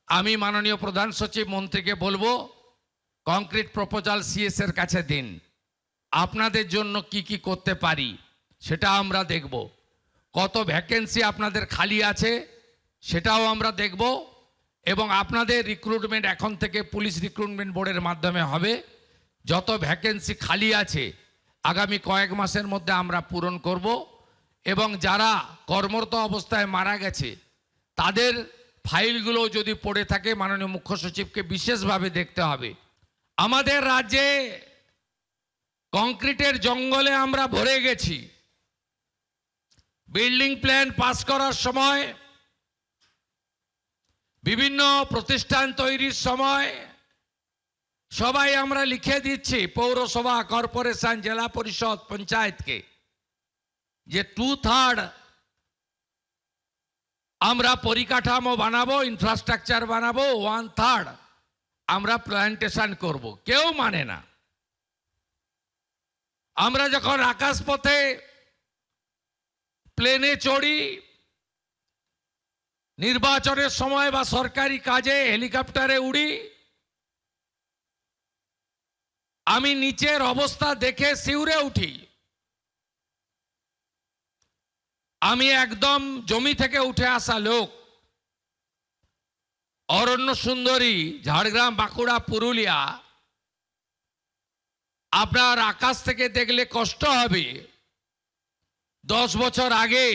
আমি মাননীয় প্রধান সচিব মন্ত্রীকে বলবো কংক্রিট প্রপোজাল সিএস এর কাছে দিন। আপনাদের জন্য কি কি করতে পারি সেটা আমরা দেখব। কত ভ্যাকেন্সি আপনাদের খালি আছে সেটাও আমরা দেখব, এবং আপনাদের রিক্রুটমেন্ট এখন থেকে পুলিশ রিক্রুটমেন্ট বোর্ডের মাধ্যমে হবে। যত ভ্যাকেন্সি খালি আছে আগামী কয়েক মাসের মধ্যে আমরা পূরণ করব, এবং যারা কর্মরত অবস্থায় মারা গেছে তাদের ফাইলগুলো যদি পড়ে থাকে মাননীয় মুখ্য সচিবকে বিশেষভাবে দেখতে হবে। আমাদের রাজ্যে কংক্রিটের জঙ্গলে আমরা ভরে গেছি। বিল্ডিং প্ল্যান পাস করার সময়, বিভিন্ন প্রতিষ্ঠান তৈরির সময় সবাই আমরা লিখে দিচ্ছি পৌরসভা, কর্পোরেশন, জেলা পরিষদ, পঞ্চায়েতকে যে 2/3 আমরা পরিকাঠামো বানাবো, ইনফ্রাস্ট্রাকচার বানাবো, 1/3 আমরা প্ল্যান্টেশন করব। কেউ মানে না। আমরা যখন আকাশপথে প্লেনে চড়ি, নির্বাচনের সময় বা সরকারি কাজে হেলিকপ্টারে উড়ি, আমি নিচের অবস্থা দেখে শিউরে উঠি। আমি একদম জমি থেকে উঠে আসা লোক। অরণ্য সুন্দরী, ঝাড়গ্রাম, বাঁকুড়া, পুরুলিয়া, আপনার আকাশ থেকে দেখলে কষ্ট হবে। 10 বছর আগে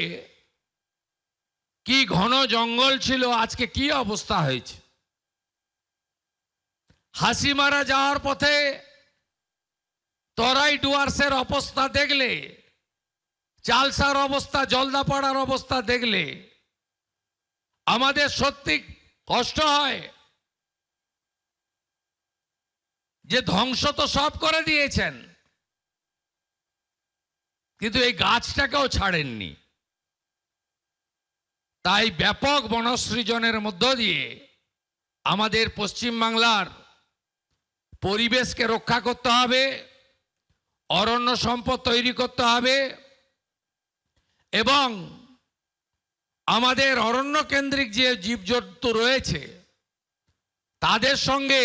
কি ঘন জঙ্গল ছিল, আজকে কি অবস্থা হয়েছে। হাসিমারা যাওয়ার পথে তরাই ডুয়ার্সের অবস্থা দেখলে, চালসার অবস্থা, জলদাপাড়ার অবস্থা দেখলে আমাদের সত্যি কষ্ট হয় যে ধ্বংস তো সব করে দিয়েছেন, কিন্তু এই গাছটাকেও ছাড়েননি। তাই ব্যাপক বনসৃজনের মধ্য দিয়ে আমাদের পশ্চিমবাংলার পরিবেশকে রক্ষা করতে হবে, অরণ্য সম্পদ তৈরি করতে হবে, এবং আমাদের অরণ্য কেন্দ্রিক যে জীবজন্তু রয়েছে তাদের সঙ্গে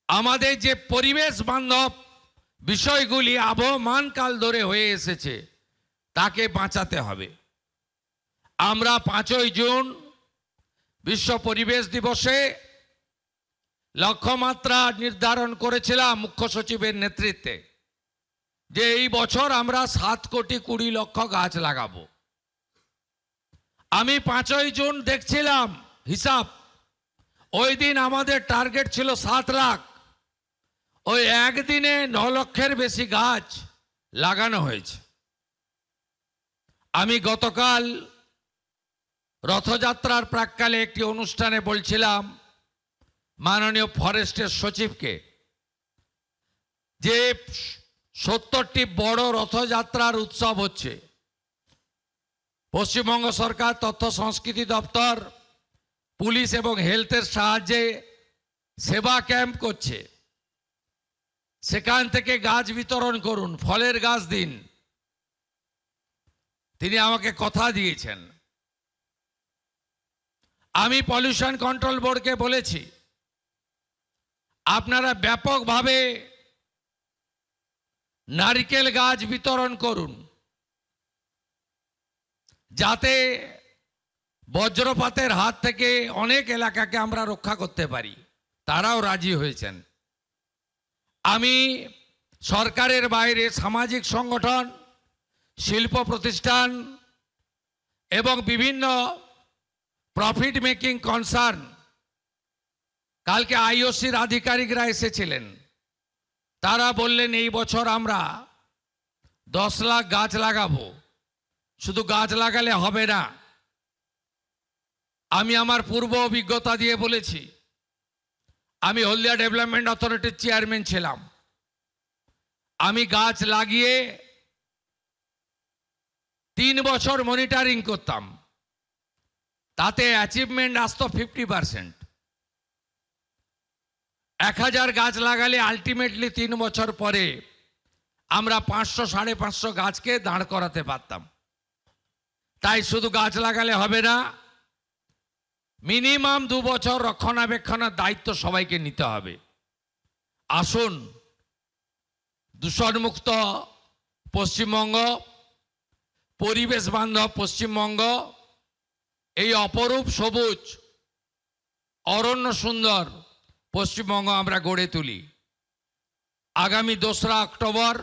আমাদের যে পরিবেশ বান্ধব বিষয়গুলি আবহমানকাল ধরে হয়ে এসেছে তাকে বাঁচাতে হবে। আমরা 5ই জুন বিশ্ব পরিবেশ দিবসে লক্ষ্যমাত্রা নির্ধারণ করেছিলাম মুখ্য সচিবের নেতৃত্বে যে এই বছর আমরা 7,20,00,000 গাছ লাগাবো। আমি 5ই জুন দেখছিলাম হিসাব, ওই দিন আমাদের টার্গেট ছিল 7 লাখ। ওই একদিনে 9 লক্ষের বেশি গাছ লাগানো হয়েছে। আমি গতকাল রথযাত্রার প্রাক্কালে একটি অনুষ্ঠানে বলছিলাম মাননীয় ফরেস্টের সচিবকে যে 70টি বড় রথযাত্রার উৎসব হচ্ছে। পশ্চিমবঙ্গ সরকার তথ্য সংস্কৃতি দপ্তর, পুলিশ এবং হেলথের সাহায্যে সেবা ক্যাম্প করছে। সেখান থেকে গাছ বিতরণ করুন, ফলের গাছ দিন। তিনি আমাকে কথা দিয়েছেন। আমি পলিউশন কন্ট্রোল বোর্ডকে বলেছি আপনারা ব্যাপকভাবে নারকেল গাছ বিতরণ করুন যাতে বজ্রপাতের হাত থেকে অনেক এলাকাকে আমরা রক্ষা করতে পারি। তারাও রাজি হয়েছেন। আমি সরকারের বাইরে সামাজিক সংগঠন, শিল্প প্রতিষ্ঠান এবং বিভিন্ন প্রফিট মেকিং কনসার্ন, কালকে আইওসির আধিকারিকরা এসেছিলেন, তারা বললেন এই বছর আমরা 10 লাখ গাছ লাগাবো। শুধু গাছ লাগালে হবে না। আমি আমার পূর্ব অভিজ্ঞতা দিয়ে বলেছি, আমি হলদিয়া ডেভেলপমেন্ট অথরিটির চেয়ারম্যান ছিলাম। আমি গাছ লাগিয়ে 3 বছর মনিটরিং করতাম, তাতে অ্যাচিভমেন্ট আসতো 50%। 1000 গাছ লাগালে আলটিমেটলি 3 বছর পরে আমরা 500-550 গাছকে দাঁড় করাতে পারতাম। তাই শুধু গাছ লাগালে হবে না, মিনিমাম 2 বছর রক্ষণাবেক্ষণের দায়িত্ব সবাইকে নিতে হবে। আসুন, দূষণমুক্ত পশ্চিমবঙ্গ, পরিবেশ বান্ধব পশ্চিমবঙ্গ, এই অপরূপ সবুজ অরণ্য সুন্দর পশ্চিমবঙ্গ আমরা গড়ে তুলি। আগামী 2রা অক্টোবর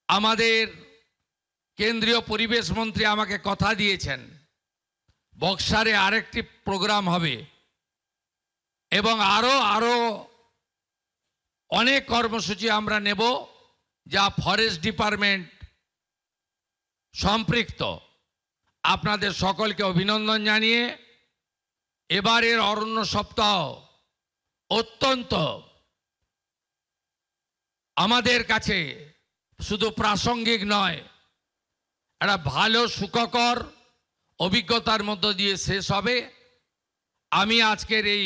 আমাদের কেন্দ্রীয় পরিবেশ মন্ত্রী আমাকে কথা দিয়েছেন, বক্সারে আরেকটি প্রোগ্রাম হবে এবং আরো অনেক কর্মসূচি আমরা নেব যা ফরেস্ট ডিপার্টমেন্ট সম্পৃক্ত। আপনাদের সকলকে অভিনন্দন জানিয়ে এবারের অরণ্য সপ্তাহ অত্যন্ত আমাদের কাছে শুধু প্রাসঙ্গিক নয়, একটা ভালো সুখকর অভিজ্ঞতার মধ্য দিয়ে শেষ হবে। আমি আজকের এই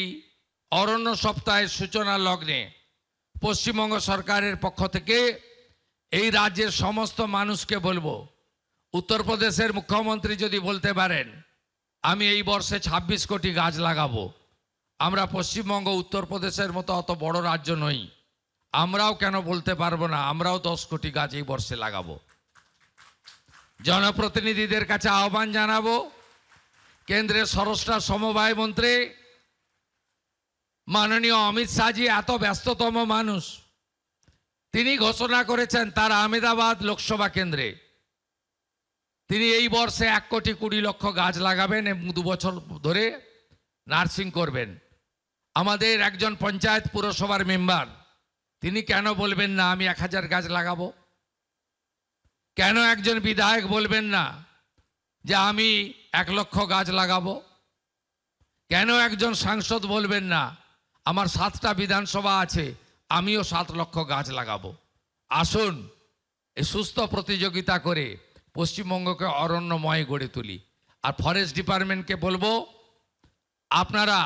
অরণ্য সপ্তাহের সূচনা লগ্নে পশ্চিমবঙ্গ সরকারের পক্ষ থেকে এই রাজ্যের সমস্ত মানুষকে বলবো, উত্তরপ্রদেশের মুখ্যমন্ত্রী যদি বলতে পারেন আমি এই বর্ষে 26 কোটি গাছ লাগাবো, আমরা পশ্চিমবঙ্গ উত্তরপ্রদেশের মতো অত বড় রাজ্য নই, আমরাও কেন বলতে পারবো না, আমরাও 10 কোটি গাছ এই বর্ষে লাগাবো। জনপ্রতিনিধিদের কাছে আহ্বান জানাবো, কেন্দ্রের স্বরাষ্ট্র সমবায় মন্ত্রী মাননীয় অমিত শাহজি এত ব্যস্ততম মানুষ, তিনি ঘোষণা করেছেন তার আহমেদাবাদ লোকসভা কেন্দ্রে তিনি এই বর্ষে 1,20,00,000 গাছ লাগাবেন এবং 2 বছর ধরে নার্সিং করবেন। আমাদের একজন পঞ্চায়েত পুরসভার মেম্বার তিনি কেন বলবেন না আমি 1000 গাছ লাগাবো? কেন একজন বিধায়ক বলবেন না যে আমি 1 লক্ষ গাছ লাগাবো? কেন একজন সাংসদ বলবেন না আমার 7টা বিধানসভা আছে আমিও 7 লক্ষ গাছ লাগাবো? আসুন, এই সুস্থ প্রতিযোগিতা করে পশ্চিমবঙ্গকে অরণ্যময় গড়ে তুলি। আর ফরেস্ট ডিপার্টমেন্টকে বলবো আপনারা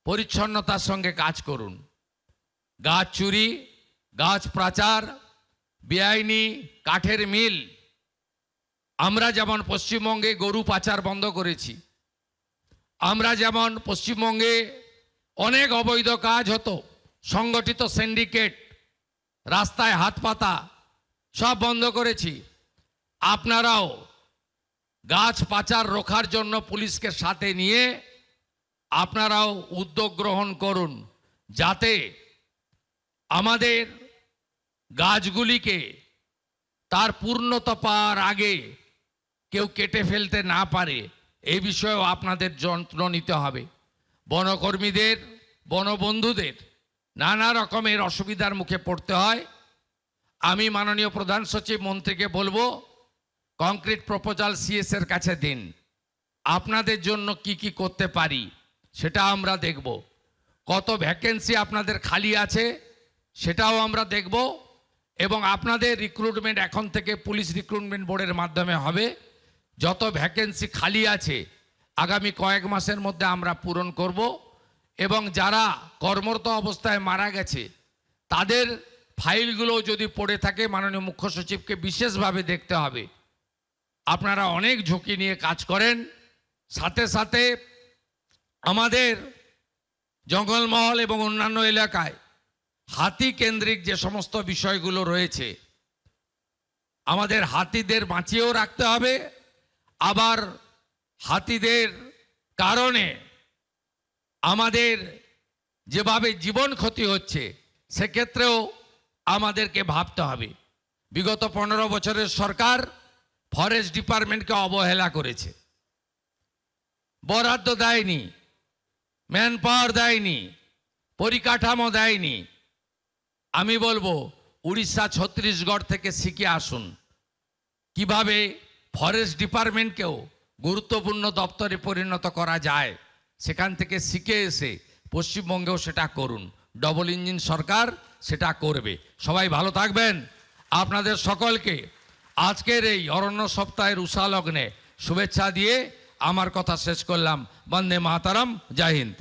পরিচ্ছন্নতার সঙ্গে কাজ করুন। গাছ চুরি, গাছ পাচার, বেআইনি কাঠের মিল, আমরা যেমন পশ্চিমবঙ্গে গরু পাচার বন্ধ করেছি, আমরা যেমন পশ্চিমবঙ্গে অনেক অবৈধ কাজ হতো, সংগঠিত সিন্ডিকেট, রাস্তায় হাত পাতা সব বন্ধ করেছি, আপনারাও গাছ পাচার রোখার জন্য পুলিশকে সাথে নিয়ে আপনারাও উদ্যোগ গ্রহণ করুন, যাতে আমাদের গাছগুলিকে তার পূর্ণতা পাওয়ার আগে কেউ কেটে ফেলতে না পারে। এই বিষয়েও আপনাদের যত্ন নিতে হবে। বনকর্মীদের, বনবন্ধুদের নানা রকমের অসুবিধার মুখে পড়তে হয়। আমি মাননীয় প্রধান সচিব মন্ত্রীকে বলবো কংক্রিট প্রপোজাল সিএসের কাছে দিন, আপনাদের জন্য কি করতে পারি সেটা আমরা দেখব। কত ভ্যাকেন্সি আপনাদের খালি আছে সেটাও আমরা দেখব এবং আপনাদের রিক্রুটমেন্ট এখন থেকে পুলিশ রিক্রুটমেন্ট বোর্ডের মাধ্যমে হবে। যত ভ্যাকেন্সি খালি আছে আগামী কয়েক মাসের মধ্যে আমরা পূরণ করব এবং যারা কর্মরত অবস্থায় মারা গেছে তাদের ফাইলগুলো যদি পড়ে থাকে মাননীয় মুখ্য সচিবকে বিশেষভাবে দেখতে হবে। আপনারা অনেক ঝুঁকি নিয়ে কাজ করেন, সাথে সাথে আমাদের জঙ্গলমহল এবং অন্যান্য এলাকায় হাতি কেন্দ্রিক যে সমস্ত বিষয়গুলো রয়েছে আমাদের হাতিদের বাঁচিয়েও রাখতে হবে, আবার হাতিদের কারণে আমাদের যেভাবে জীবন ক্ষতি হচ্ছে সেক্ষেত্রেও আমাদেরকে ভাবতে হবে। বিগত 15 বছরের সরকার ফরেস্ট ডিপার্টমেন্টকে অবহেলা করেছে, বরাদ্দ দেয়নি, ম্যান পাওয়ার দেয়নি, পরিকাঠামো দেয়নি। আমি বলবো উড়িষ্যা, ছত্তিশগড় থেকে শিখে আসুন কিভাবে ফরেস্ট ডিপার্টমেন্টকেও গুরুত্বপূর্ণ দপ্তরে পরিণত করা যায়, সেখান থেকে শিখে এসে পশ্চিমবঙ্গেও সেটা করুন। ডবল ইঞ্জিন সরকার সেটা করবে। সবাই ভালো থাকবেন। আপনাদের সকলকে আজকের এই অরণ্য সপ্তাহের উষা লগ্নে শুভেচ্ছা দিয়ে আমার কথা শেষ করলাম। বন্দে মাতরম, জয় হিন্দ।